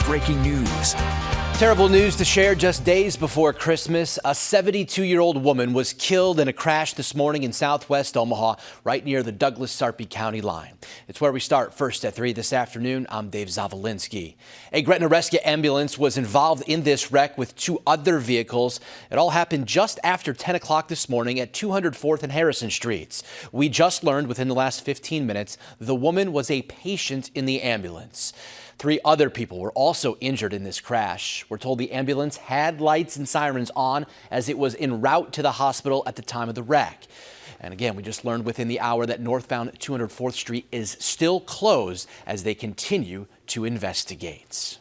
breaking news. Terrible news to share just days before Christmas. A 72-year-old woman was killed in a crash this morning in southwest Omaha, right near the Douglas-Sarpy County line. It's where we start first at 3 this afternoon. I'm Dave Zavolinsky. A Gretna Rescue ambulance was involved in this wreck with two other vehicles. It all happened just after 10 o'clock this morning at 204th and Harrison Streets. We just learned within the last 15 minutes the woman was a patient in the ambulance. 3 other people were also injured in this crash. We're told the ambulance had lights and sirens on as it was en route to the hospital at the time of the wreck. And again, we just learned within the hour that northbound 204th Street is still closed as they continue to investigate.